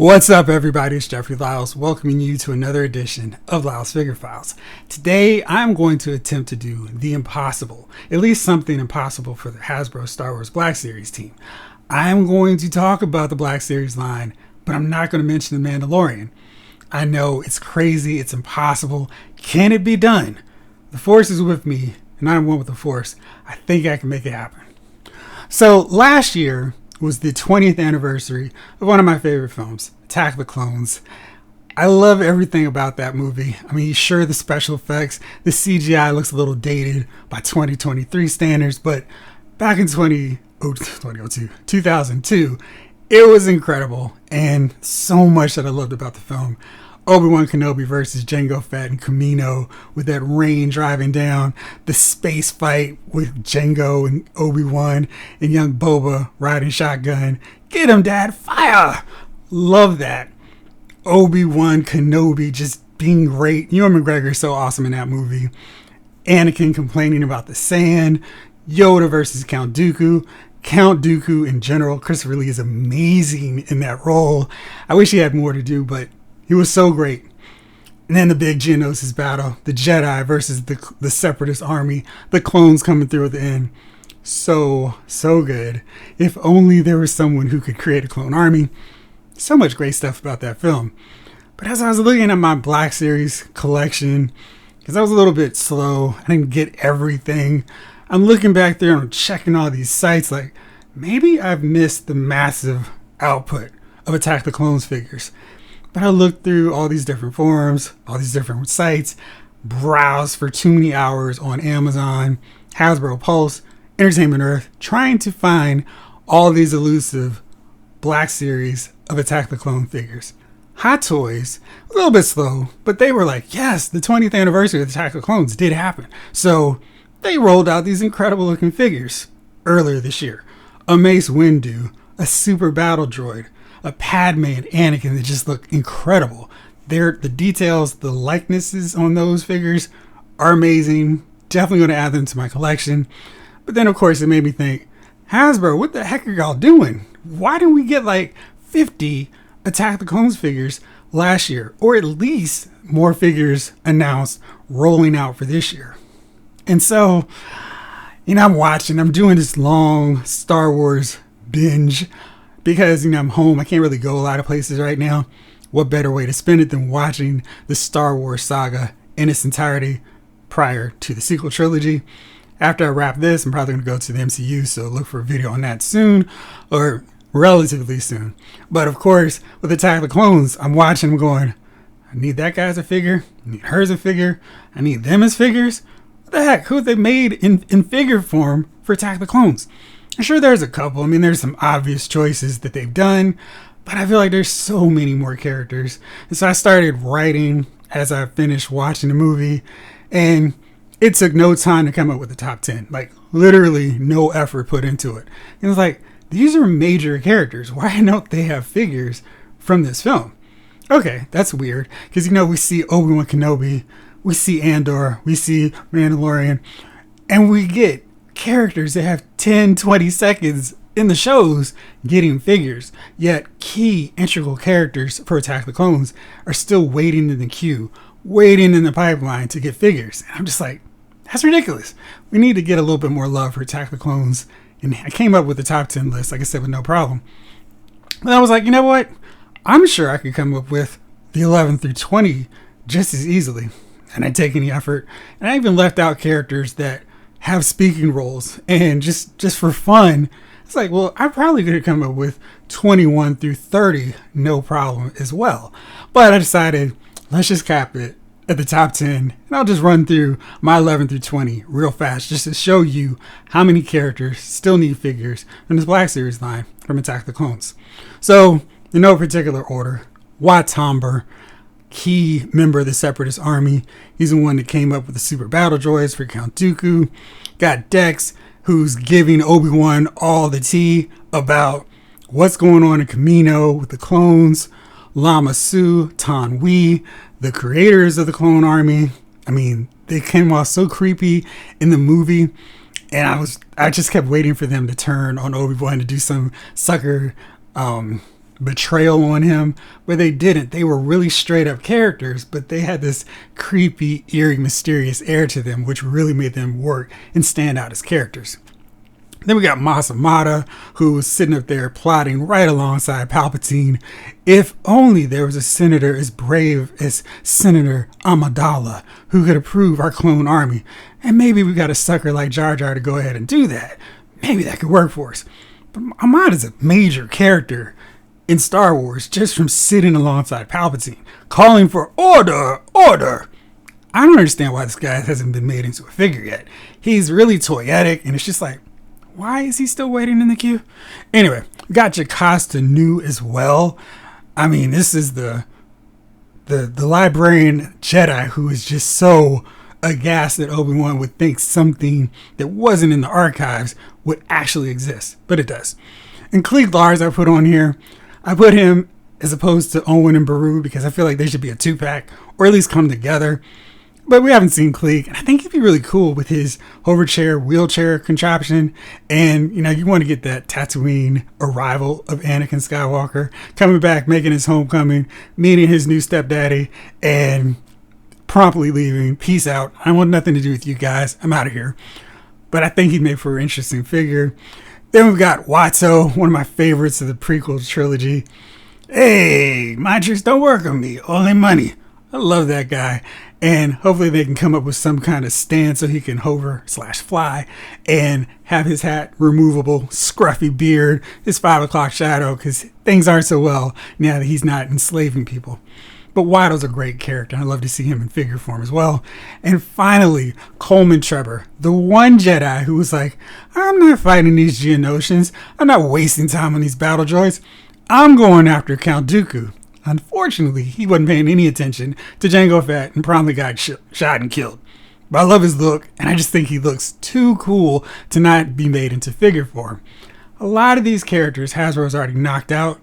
What's up, everybody? It's Jeffrey Lyles, welcoming you to another edition of Lyles Figure Files. Today, I'm going to attempt to do the impossible, at least something impossible for the Hasbro Star Wars Black Series team. I'm going to talk about the Black Series line, but I'm not going to mention The Mandalorian. I know it's crazy, it's impossible. Can it be done? The Force is with me, and I'm one with the Force. I think I can make it happen. So, last year was the 20th anniversary of one of my favorite films, Attack of the Clones. I love everything about that movie. I mean, sure, the special effects, the CGI looks a little dated by 2023 standards, but back in 2002, it was incredible, and so much that I loved about the film. Obi-Wan Kenobi versus Jango Fett and Kamino with that rain driving down, the space fight with Jango and Obi-Wan and young Boba riding shotgun. Get him, Dad, fire! Love that. Obi-Wan Kenobi just being great. Ewan McGregor is so awesome in that movie. Anakin complaining about the sand. Yoda versus Count Dooku. Count Dooku in general. Christopher Lee is amazing in that role. I wish he had more to do, but he was so great. And then the big Geonosis battle, the Jedi versus the Separatist army, the clones coming through at the end. So good. If only there was someone who could create a clone army. So much great stuff about that film. But as I was looking at my Black Series collection, because I was a little bit slow, I didn't get everything. I'm looking back there and I'm checking all these sites like, maybe I've missed the massive output of Attack the Clones figures. But I looked through all these different forums, all these different sites, browsed for too many hours on Amazon, Hasbro Pulse, Entertainment Earth, trying to find all these elusive Black Series of Attack the Clone figures. Hot Toys, a little bit slow, but they were like, yes, the 20th anniversary of Attack the Clones did happen. So they rolled out these incredible looking figures earlier this year. A Mace Windu, a Super Battle Droid, a Padme and Anakin that just look incredible. The details, the likenesses on those figures are amazing. Definitely going to add them to my collection. But then, of course, it made me think, Hasbro, what the heck are y'all doing? Why didn't we get like 50 Attack the Clones figures last year? Or at least more figures announced rolling out for this year. And so, I'm doing this long Star Wars binge. Because, I'm home, I can't really go a lot of places right now. What better way to spend it than watching the Star Wars saga in its entirety prior to the sequel trilogy? After I wrap this, I'm probably going to go to the MCU, so look for a video on that soon, or relatively soon. But of course, with Attack of the Clones, I'm watching, I'm going, I need that guy as a figure, I need her as a figure, I need them as figures. What the heck, who have they made in figure form for Attack of the Clones? I'm sure there's a couple. There's some obvious choices that they've done, but I feel like there's so many more characters. And so I started writing as I finished watching the movie, and it took no time to come up with the top 10. Like, literally no effort put into it. And it was like, these are major characters. Why don't they have figures from this film? Okay, that's weird. Because, we see Obi-Wan Kenobi, we see Andor, we see Mandalorian, and we get characters that have 10-20 seconds in the shows getting figures, yet key integral characters for Attack the Clones are still waiting in the queue, waiting in the pipeline to get figures. And I'm just like, that's ridiculous. We need to get a little bit more love for Attack the Clones. And I came up with the top 10 list, like I said, with no problem. And I was like, you know what? I'm sure I could come up with the 11 through 20 just as easily. And I didn't take any effort. And I even left out characters that have speaking roles, and just for fun, it's like, well, I probably could have come up with 21 through 30, no problem as well. But I decided, let's just cap it at the top 10, and I'll just run through my 11 through 20 real fast, just to show you how many characters still need figures from this Black Series line from Attack the Clones. So, in no particular order, Wat Tambor, key member of the Separatist army. He's the one that came up with the Super Battle Droids for Count Dooku. Got Dex, who's giving Obi-Wan all the tea about what's going on in Kamino with the clones. Lama Su, Tan Wee, the creators of the clone army. They came off so creepy in the movie, and I just kept waiting for them to turn on Obi-Wan to do some sucker betrayal on him, but they didn't. They were really straight up characters, but they had this creepy, eerie, mysterious air to them, which really made them work and stand out as characters. Then we got Mas Amata, who was sitting up there plotting right alongside Palpatine. If only there was a senator as brave as Senator Amidala, who could approve our clone army. And maybe we got a sucker like Jar Jar to go ahead and do that. Maybe that could work for us. But Amata's a major character in Star Wars just from sitting alongside Palpatine, calling for order, order. I don't understand why this guy hasn't been made into a figure yet. He's really toyetic, and it's just like, why is he still waiting in the queue? Anyway, got Jocasta Nu as well. I mean, this is the librarian Jedi who is just so aghast that Obi-Wan would think something that wasn't in the archives would actually exist, but it does. And Cliegg Lars I put on here. I put him as opposed to Owen and Beru because I feel like they should be a 2-pack or at least come together. But we haven't seen Cliegg, and I think he'd be really cool with his hover chair, wheelchair contraption. And, you know, you want to get that Tatooine arrival of Anakin Skywalker coming back, making his homecoming, meeting his new stepdaddy, and promptly leaving. Peace out. I want nothing to do with you guys. I'm out of here. But I think he'd make for an interesting figure. Then we've got Watto, one of my favorites of the prequel trilogy. Hey, my tricks don't work on me. Only money. I love that guy. And hopefully they can come up with some kind of stand so he can hover/fly and have his hat removable, scruffy beard, his 5 o'clock shadow, because things aren't so well now that he's not enslaving people. But Watto's a great character, and I love to see him in figure form as well. And finally, Coleman Trevor, the one Jedi who was like, I'm not fighting these Geonosians. I'm not wasting time on these battle droids. I'm going after Count Dooku. Unfortunately, he wasn't paying any attention to Jango Fett and promptly got shot and killed. But I love his look, and I just think he looks too cool to not be made into figure form. A lot of these characters Hasbro's already knocked out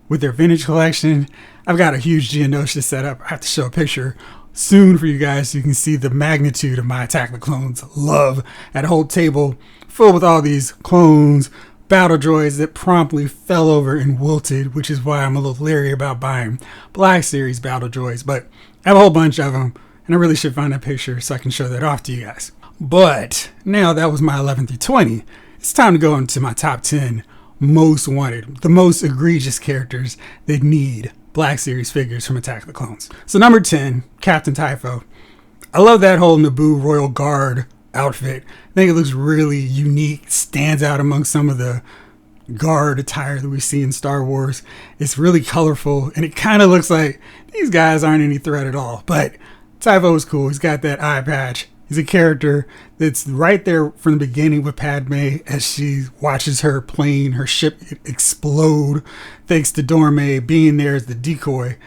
with their vintage collection. I've got a huge Geonosis set up. I have to show a picture soon for you guys so you can see the magnitude of my Attack of the Clones love at a whole table filled with all these clones, battle droids that promptly fell over and wilted, which is why I'm a little leery about buying Black Series battle droids. But I have a whole bunch of them, and I really should find that picture so I can show that off to you guys. But now that was my 11 through 20. It's time to go into my top 10 most wanted, the most egregious characters that need Black Series figures from Attack of the Clones. So number 10, Captain Typho. I love that whole Naboo Royal Guard outfit. I think it looks really unique, stands out among some of the guard attire that we see in Star Wars. It's really colorful, and it kind of looks like these guys aren't any threat at all. But Typho is cool. He's got that eye patch. He's a character that's right there from the beginning with Padme as she watches her plane, her ship explode, thanks to Dorme being there as the decoy.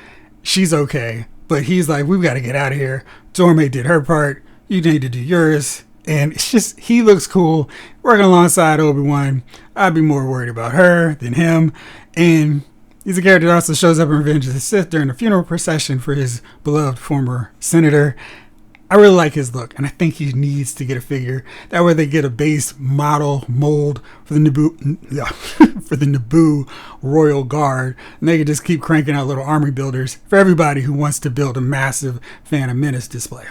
She's okay, but he's like, we've got to get out of here. Dorme did her part. You need to do yours. And it's just, he looks cool. Working alongside Obi-Wan, I'd be more worried about her than him. And he's a character that also shows up in Revenge of the Sith during the funeral procession for his beloved former senator. I really like his look, and I think he needs to get a figure. That way they get a base model mold for the Naboo, for the Naboo Royal Guard, and they can just keep cranking out little army builders for everybody who wants to build a massive Phantom Menace display.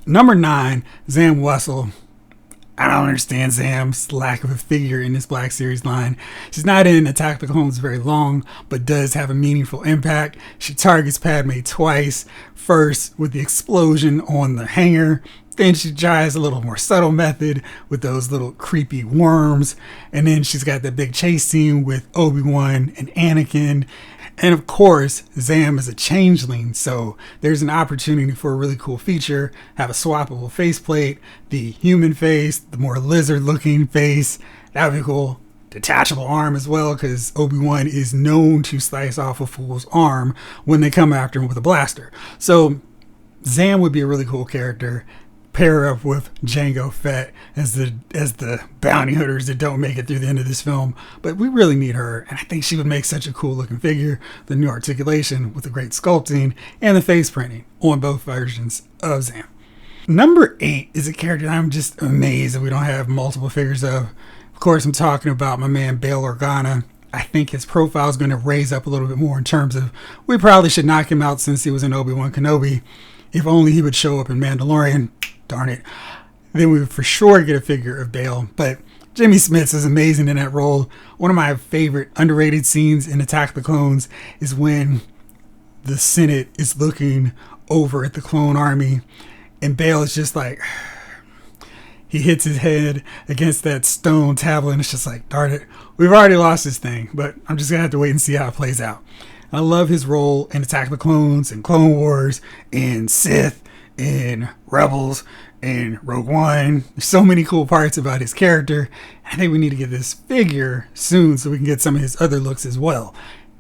Number 9, Zam Wesell. I don't understand Zam's lack of a figure in this Black Series line. She's not in Attack of the Clones very long, but does have a meaningful impact. She targets Padme twice. First with the explosion on the hangar. Then she tries a little more subtle method with those little creepy worms. And then she's got that big chase scene with Obi-Wan and Anakin. And of course, Zam is a changeling, so there's an opportunity for a really cool feature. Have a swappable faceplate, the human face, the more lizard-looking face. That would be cool. Detachable arm as well, because Obi-Wan is known to slice off a fool's arm when they come after him with a blaster. So Zam would be a really cool character. Pair up with Jango Fett as the bounty hunters that don't make it through the end of this film. But we really need her, and I think she would make such a cool looking figure. The new articulation with the great sculpting and the face printing on both versions of Zam. Number 8 is a character that I'm just amazed that we don't have multiple figures of. Of course, I'm talking about my man Bail Organa. I think his profile is going to raise up a little bit more in terms of we probably should knock him out since he was in Obi-Wan Kenobi. If only he would show up in Mandalorian. Darn it. Then we would for sure get a figure of Bail. But Jimmy Smits is amazing in that role. One of my favorite underrated scenes in Attack of the Clones is when the Senate is looking over at the clone army and Bail is just like, he hits his head against that stone tablet and it's just like, darn it, we've already lost this thing, but I'm just gonna have to wait and see how it plays out. I love his role in Attack of the Clones and Clone Wars and Sith and Rebels and Rogue One. There's so many cool parts about his character. I think we need to get this figure soon so we can get some of his other looks as well.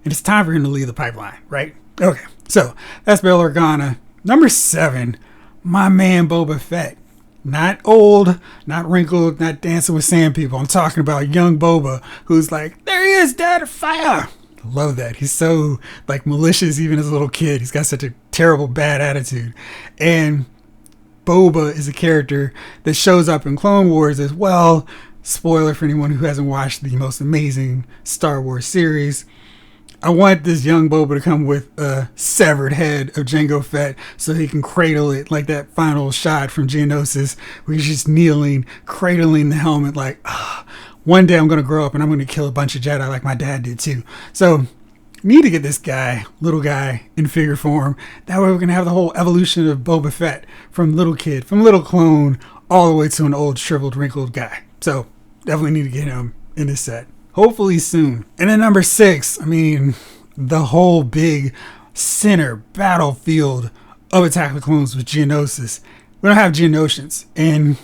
And it's time for him to leave the pipeline, right? Okay, so that's Bail Organa. Number 7, my man Boba Fett. Not old, not wrinkled, not dancing with sand people. I'm talking about young Boba, who's like, there he is, Dad, fire. I love that. He's so like malicious, even as a little kid. He's got such a terrible, bad attitude. And Boba is a character that shows up in Clone Wars as well. Spoiler for anyone who hasn't watched the most amazing Star Wars series. I want this young Boba to come with a severed head of Jango Fett so he can cradle it like that final shot from Geonosis where he's just kneeling, cradling the helmet like, one day I'm going to grow up and I'm going to kill a bunch of Jedi like my dad did too. So need to get this guy, little guy, in figure form. That way we're going to have the whole evolution of Boba Fett from little kid, from little clone, all the way to an old, shriveled, wrinkled guy. So definitely need to get him in this set. Hopefully soon. And then number 6, I mean, the whole big center battlefield of Attack of the Clones with Geonosis. We don't have Geonosians. And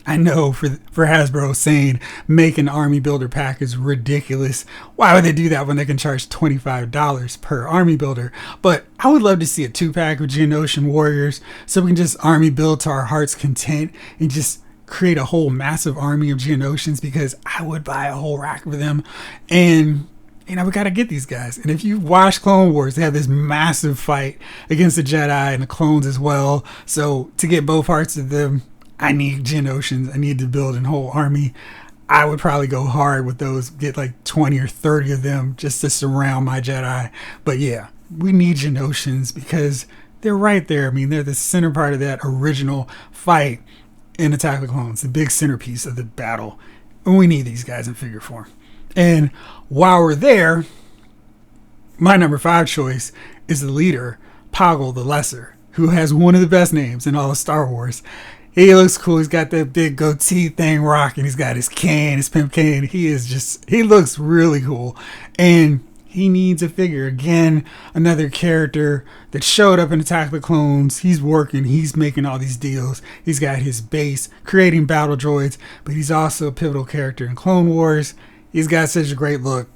I know for Hasbro saying make an army builder pack is ridiculous. Why would they do that when they can charge $25 per army builder? But I would love to see a 2-pack of Geonosian warriors so we can just army build to our heart's content and just create a whole massive army of Geonosians, because I would buy a whole rack of them. And you know, we got to get these guys. And if you watch Clone Wars, they have this massive fight against the Jedi and the clones as well. So to get both parts of them, I need Geonosians. I need to build a whole army. I would probably go hard with those, get like 20 or 30 of them just to surround my Jedi. But yeah, we need Geonosians because they're right there. I mean, they're the center part of that original fight in Attack of the Clones, the big centerpiece of the battle. And we need these guys in figure form. And while we're there, my number 5 choice is the leader, Poggle the Lesser, who has one of the best names in all of Star Wars. He looks cool. He's got that big goatee thing rocking. He's got his cane, his pimp cane. He looks really cool. And he needs a figure. Again, another character that showed up in Attack of the Clones. He's working. He's making all these deals. He's got his base, creating battle droids, but he's also a pivotal character in Clone Wars. He's got such a great look.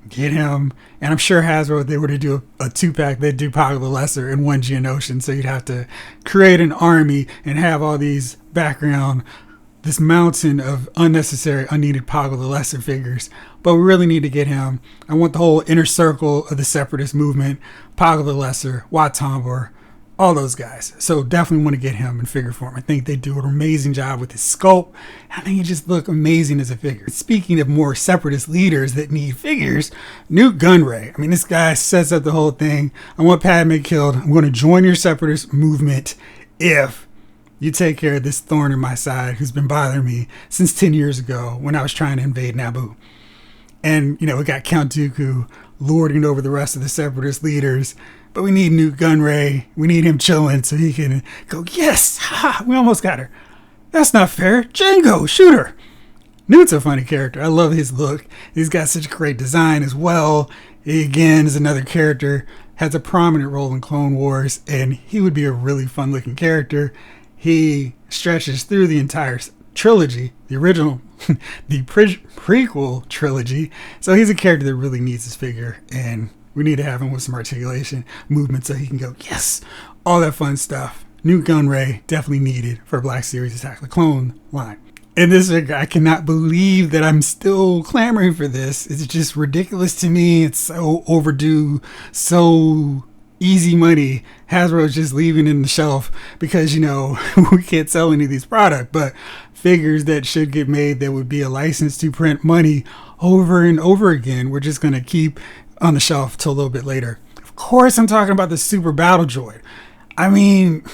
Get him. And I'm sure Hasbro, if they were to do a 2-pack, they'd do Poggle the Lesser and one Geonosian. So you'd have to create an army and have all these background, this mountain of unnecessary, unneeded Poggle the Lesser figures. But we really need to get him. I want the whole inner circle of the Separatist movement, Poggle the Lesser, Wat Tambor, all those guys. So definitely want to get him in figure form. I think they do an amazing job with his sculpt. I think he just look amazing as a figure. Speaking of more Separatist leaders that need figures, Newt Gun Ray. I mean, this guy sets up the whole thing. I want Padme killed. I'm going to join your Separatist movement if you take care of this thorn in my side who's been bothering me since 10 years ago when I was trying to invade Naboo. And, you know, we got Count Dooku lording over the rest of the Separatist leaders. But we need Newt Gun Ray. We need him chilling so he can go, yes, ha, we almost got her. That's not fair. Jango, shoot her. Newt's a funny character. I love his look. He's got such great design as well. He, again, is another character, has a prominent role in Clone Wars, and he would be a really fun-looking character. He stretches through the entire trilogy, the original, the prequel trilogy. So he's a character that really needs his figure, and we need to have him with some articulation, movement, so he can go, yes, all that fun stuff. Newt Gun Ray definitely needed for Black Series Attack of the Clone line. And this, I cannot believe that I'm still clamoring for this. It's just ridiculous to me. It's so overdue, so easy money. Hasbro's just leaving it in the shelf because, you know, we can't sell any of these products. But figures that should get made that would be a license to print money over and over again. We're just going to keep on the shelf till a little bit later. Of course, I'm talking about the Super Battle Droid. I mean,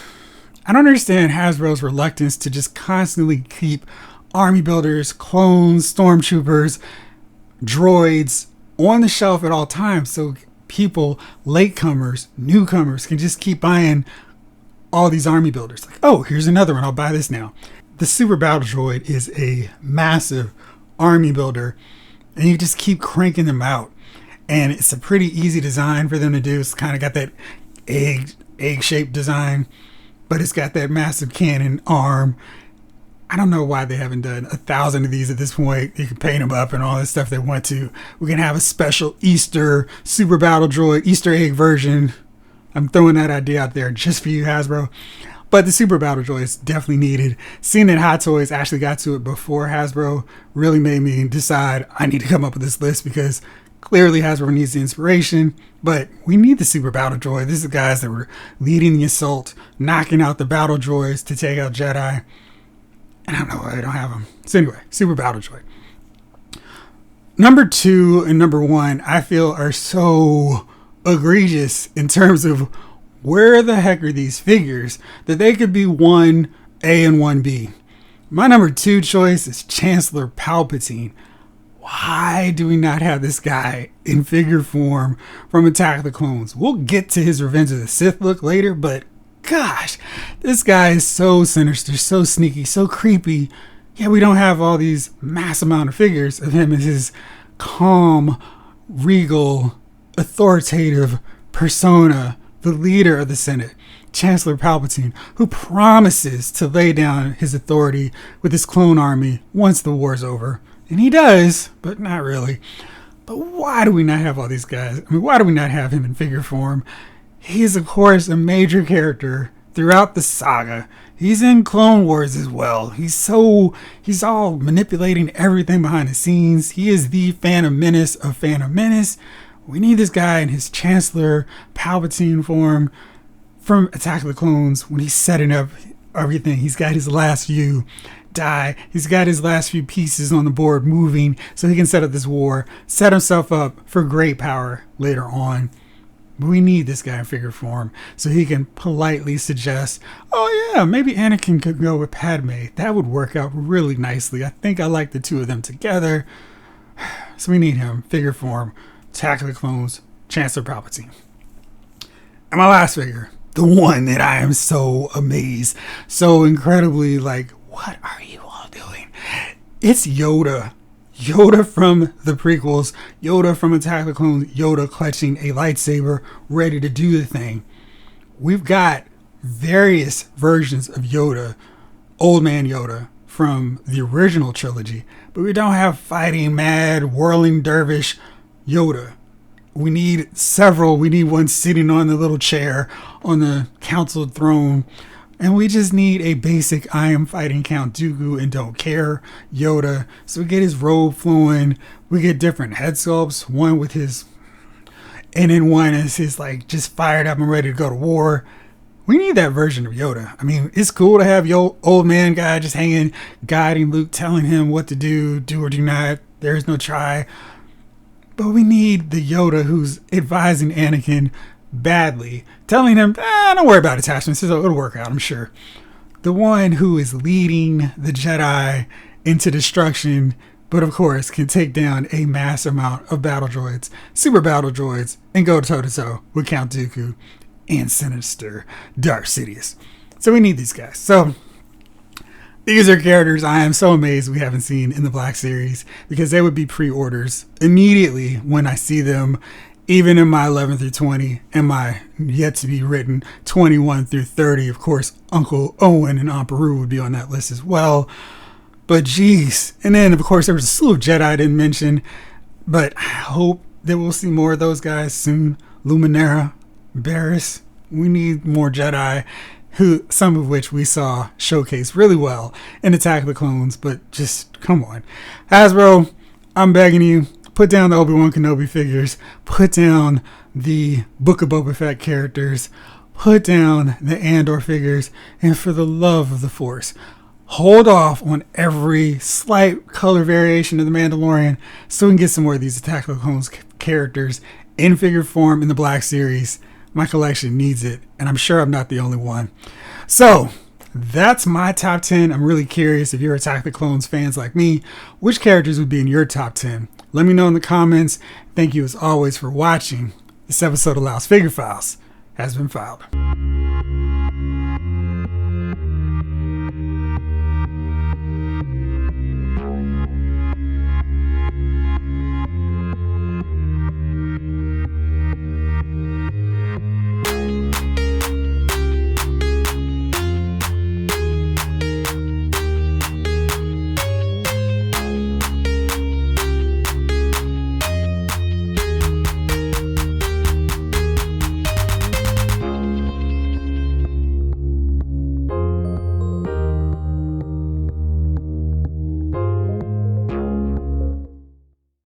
I don't understand Hasbro's reluctance to just constantly keep army builders, clones, stormtroopers, droids on the shelf at all times, so people, latecomers, newcomers, can just keep buying all these army builders. Like, oh, here's another one, I'll buy this now. The Super Battle Droid is a massive army builder, and you just keep cranking them out. And it's a pretty easy design for them to do. It's kind of got that egg-shaped design, but it's got that massive cannon arm. I don't know why they haven't done 1,000 of these at this point. You can paint them up and all that stuff they want to. We can have a special Easter Super Battle Droid Easter egg version. I'm throwing that idea out there just for you, Hasbro. But the Super Battle Droid is definitely needed. Seeing that Hot Toys actually got to it before Hasbro really made me decide I need to come up with this list, because clearly Hasbro needs the inspiration, but we need the Super Battle Droid. This is the guys that were leading the assault, knocking out the battle droids to take out Jedi. And I don't know why I don't have them. So anyway, Super Battle Droid. Number 2 and number 1, I feel, are so egregious in terms of where the heck are these figures that they could be 1A and 1B. My number 2 choice is Chancellor Palpatine. Why do we not have this guy in figure form from Attack of the Clones? We'll get to his Revenge of the Sith look later, but gosh, this guy is so sinister, so sneaky, so creepy. Yeah, we don't have all these mass amount of figures of him as his calm, regal, authoritative persona, the leader of the Senate, Chancellor Palpatine, who promises to lay down his authority with his clone army once the war's over. And he does, but not really. But why do we not have all these guys? I mean, why do we not have him in figure form? He is, of course, a major character throughout the saga. He's in Clone Wars as well. He's all manipulating everything behind the scenes. He is the Phantom Menace of Phantom Menace. We need this guy in his Chancellor Palpatine form from Attack of the Clones when he's setting up everything. He's got his last few He's got his last few pieces on the board moving so he can set up this war, set himself up for great power later on. But we need this guy in figure form so he can politely suggest, oh yeah, maybe Anakin could go with Padme. That would work out really nicely. I think I like the two of them together. So we need him, figure form, Attack of the Clones, Chancellor Palpatine. And my last figure, the one that I am so amazed, so incredibly like, what are you all doing? It's Yoda. Yoda from the prequels, Yoda from Attack of the Clones, Yoda clutching a lightsaber, ready to do the thing. We've got various versions of Yoda, Old Man Yoda, from the original trilogy, but we don't have fighting, mad, whirling dervish Yoda. We need several. We need one sitting on the little chair on the council throne. And we just need a basic I am fighting Count Dooku and don't care Yoda. So we get his robe flowing. We get different head sculpts. One with his... And then one is his like just fired up and ready to go to war. We need that version of Yoda. I mean, it's cool to have your old man guy just hanging, guiding Luke, telling him what to do or do not. There's no try. But we need the Yoda who's advising Anakin badly, telling him, don't worry about attachments, it'll work out, I'm sure. The one who is leading the Jedi into destruction, but of course can take down a mass amount of battle droids, super battle droids, and go toe-to-toe with Count Dooku and sinister Darth Sidious. So we need these guys. So these are characters I am so amazed we haven't seen in the Black Series, because they would be pre-orders immediately when I see them. Even in my 11 through 20 and my yet to be written 21 through 30, of course, Uncle Owen and Aunt Beru would be on that list as well. But geez. And then, of course, there was a slew of Jedi I didn't mention, but I hope that we'll see more of those guys soon. Luminara, Barriss. We need more Jedi, some of which we saw showcased really well in Attack of the Clones, but just come on. Hasbro, I'm begging you. Put down the Obi-Wan Kenobi figures. Put down the Book of Boba Fett characters. Put down the Andor figures. And for the love of the Force, hold off on every slight color variation of the Mandalorian so we can get some more of these Attack of the Clones characters in figure form in the Black Series. My collection needs it, and I'm sure I'm not the only one. So that's my top 10. I'm really curious if you're Attack of the Clones fans like me, which characters would be in your top 10. Let me know in the comments. Thank you as always for watching. This episode of Laos Figure Files has been filed.